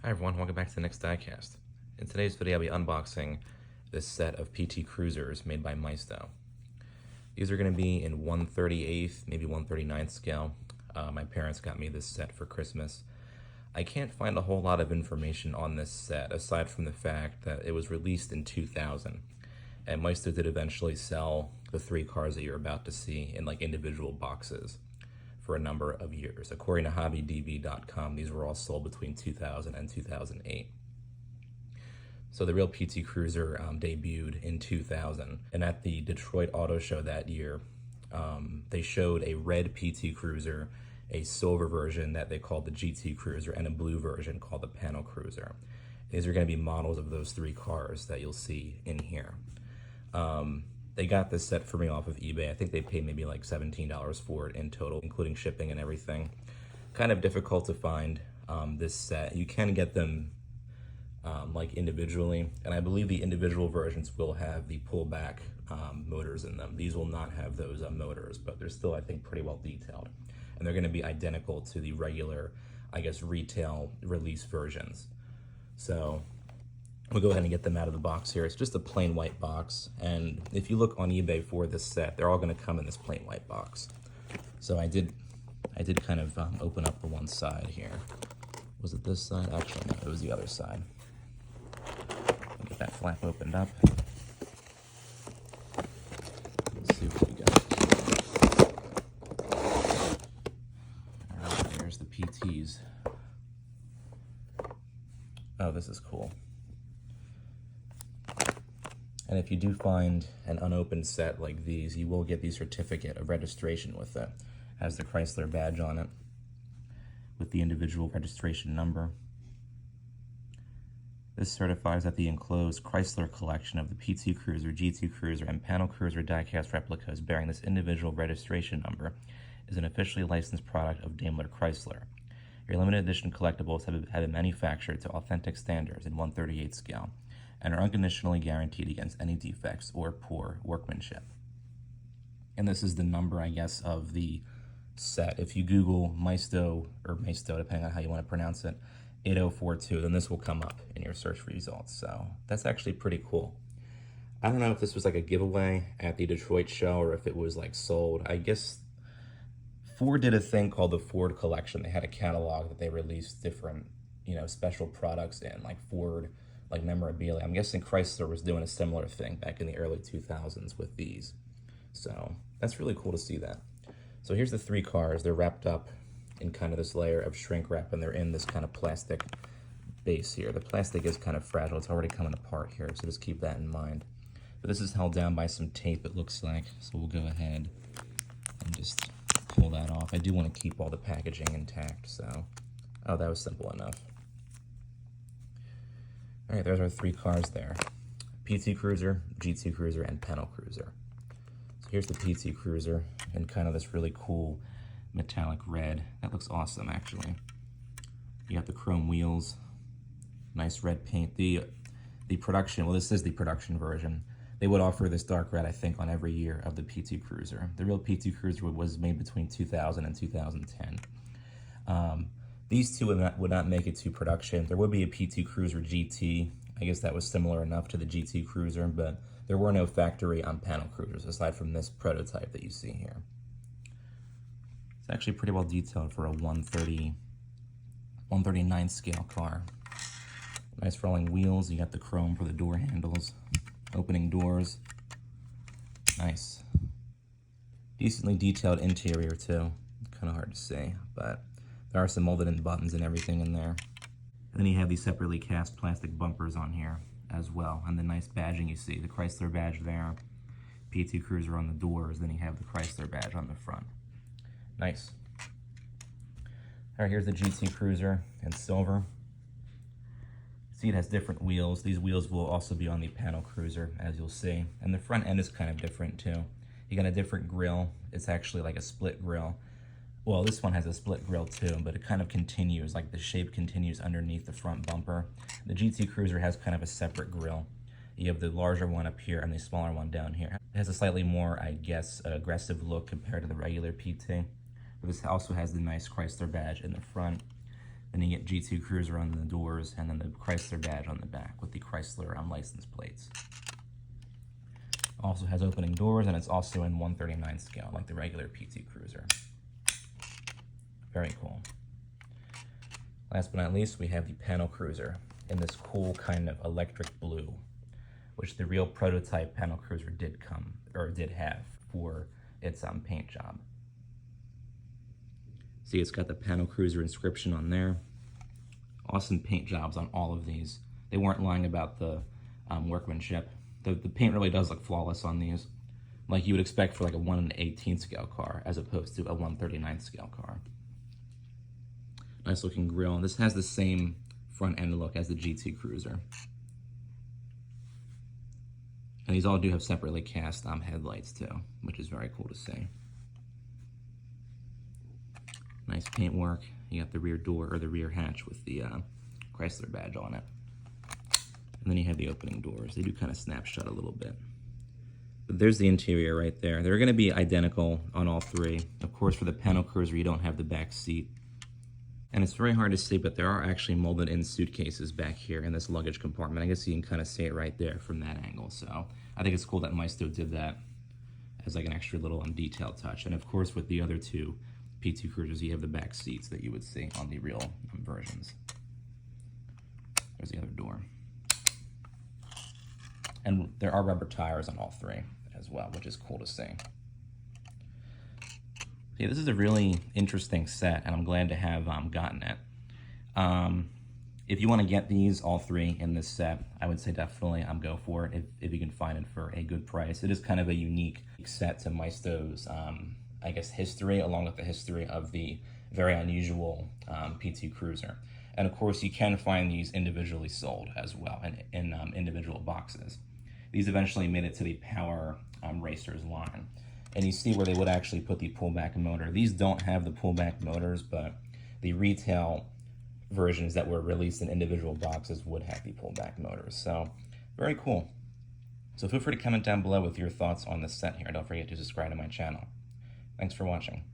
Hi everyone, welcome back to the next Diecast. In today's video I'll be unboxing this set of PT Cruisers made by Maisto. These are going to be in 1/38th, maybe 1/39th scale. My parents got me this set for Christmas. I can't find a whole lot of information on this set aside from the fact that it was released in 2000. And Maisto did eventually sell the three cars that you're about to see in like individual boxes for a number of years. According to hobbydb.com, these were all sold between 2000 and 2008. So the real PT Cruiser debuted in 2000, and at the Detroit Auto Show that year, they showed a red PT Cruiser, a silver version that they called the GT Cruiser, and a blue version called the Panel Cruiser. These are going to be models of those three cars that you'll see in here. They got this set for me off of eBay. I think they paid maybe like $17 for it in total, including shipping and everything. Kind of difficult to find this set. You can get them like individually, and I believe the individual versions will have the pullback motors in them. These will not have those motors, but they're still, I think, pretty well detailed. And they're going to be identical to the regular, I guess, retail release versions. So we'll go ahead and get them out of the box here. It's just a plain white box, and if you look on eBay for this set, they're all going to come in this plain white box. So I did kind of open up the one side here. Was it this side? Actually, no, it was the other side. Get that flap opened up. Let's see what we got. All right, there's the PTs. Oh, this is cool. And if you do find an unopened set like these, you will get the certificate of registration with it. It has the Chrysler badge on it with the individual registration number. This certifies that the enclosed Chrysler collection of the PT Cruiser, GT Cruiser, and Panel Cruiser diecast replicas bearing this individual registration number is an officially licensed product of Daimler Chrysler. Your limited edition collectibles have been manufactured to authentic standards in 1/38 scale and are unconditionally guaranteed against any defects or poor workmanship. And this is the number, I guess, of the set. If you Google Maisto, or Maisto, depending on how you want to pronounce it, 8042, then this will come up in your search results. So that's actually pretty cool. I don't know if this was like a giveaway at the Detroit show or if it was like sold. I guess Ford did a thing called the Ford Collection. They had a catalog that they released different, special products in, like Ford, like memorabilia. I'm guessing Chrysler was doing a similar thing back in the early 2000s with these. So that's really cool to see that. So here's the three cars. They're wrapped up in kind of this layer of shrink wrap, and they're in this kind of plastic base here. The plastic is kind of fragile. It's already coming apart here, so just keep that in mind. But this is held down by some tape, it looks like. So we'll go ahead and just pull that off. I do want to keep all the packaging intact, so... Oh, that was simple enough. All right, there's our three cars there. PT Cruiser, GT Cruiser, and Panel Cruiser. So here's the PT Cruiser in kind of this really cool metallic red. That looks awesome, actually. You got the chrome wheels, nice red paint. The production, well, this is the production version. They would offer this dark red, I think, on every year of the PT Cruiser. The real PT Cruiser was made between 2000 and 2010. These two would not make it to production. There would be a PT Cruiser GT. I guess that was similar enough to the GT Cruiser, but there were no factory Panel Cruisers aside from this prototype that you see here. It's actually pretty well detailed for a 139 scale car. Nice rolling wheels. You got the chrome for the door handles, opening doors. Nice. Decently detailed interior too. Kind of hard to see, but there are some molded in buttons and everything in there. And then you have these separately cast plastic bumpers on here as well. And the nice badging you see, the Chrysler badge there, PT Cruiser on the doors, then you have the Chrysler badge on the front. Nice. All right, here's the GT Cruiser in silver. See, it has different wheels. These wheels will also be on the Panel Cruiser, as you'll see. And the front end is kind of different too. You got a different grille. It's actually like a split grille. Well, this one has a split grille too, but it kind of continues, like the shape continues underneath the front bumper. The GT Cruiser has kind of a separate grille. You have the larger one up here and the smaller one down here. It has a slightly more, I guess, aggressive look compared to the regular PT. But this also has the nice Chrysler badge in the front. Then you get G2 Cruiser on the doors, and then the Chrysler badge on the back with the Chrysler license plates. Also has opening doors, and it's also in 139 scale, like the regular PT Cruiser. Very cool. Last but not least, we have the Panel Cruiser in this cool kind of electric blue, which the real prototype Panel Cruiser did have for its paint job. See, it's got the Panel Cruiser inscription on there. Awesome paint jobs on all of these. They weren't lying about the workmanship. The paint really does look flawless on these, like you would expect for like a 1/18 scale car as opposed to a 1/39 scale car. Nice looking grille. This has the same front end look as the GT Cruiser. And these all do have separately cast headlights too, which is very cool to see. Nice paint work. You got the rear door, or the rear hatch with the Chrysler badge on it. And then you have the opening doors. They do kind of snap shut a little bit. But there's the interior right there. They're going to be identical on all three. Of course, for the Panel Cruiser, you don't have the back seat. And it's very hard to see, but there are actually molded in suitcases back here in this luggage compartment. I guess you can kind of see it right there from that angle. So I think it's cool that Maisto did that as like an extra little detail touch. And of course, with the other two PT Cruisers, you have the back seats that you would see on the real versions. There's the other door. And there are rubber tires on all three as well, which is cool to see. Yeah, this is a really interesting set, and I'm glad to have gotten it. If you want to get these, all three in this set, I would say definitely go for it if you can find it for a good price. It is kind of a unique set to Maisto's, I guess, history, along with the history of the very unusual PT Cruiser. And of course, you can find these individually sold as well in individual boxes. These eventually made it to the Power Racers line. And you see where they would actually put the pullback motor. These don't have the pullback motors, but the retail versions that were released in individual boxes would have the pullback motors. So, very cool. So feel free to comment down below with your thoughts on this set here. Don't forget to subscribe to my channel. Thanks for watching.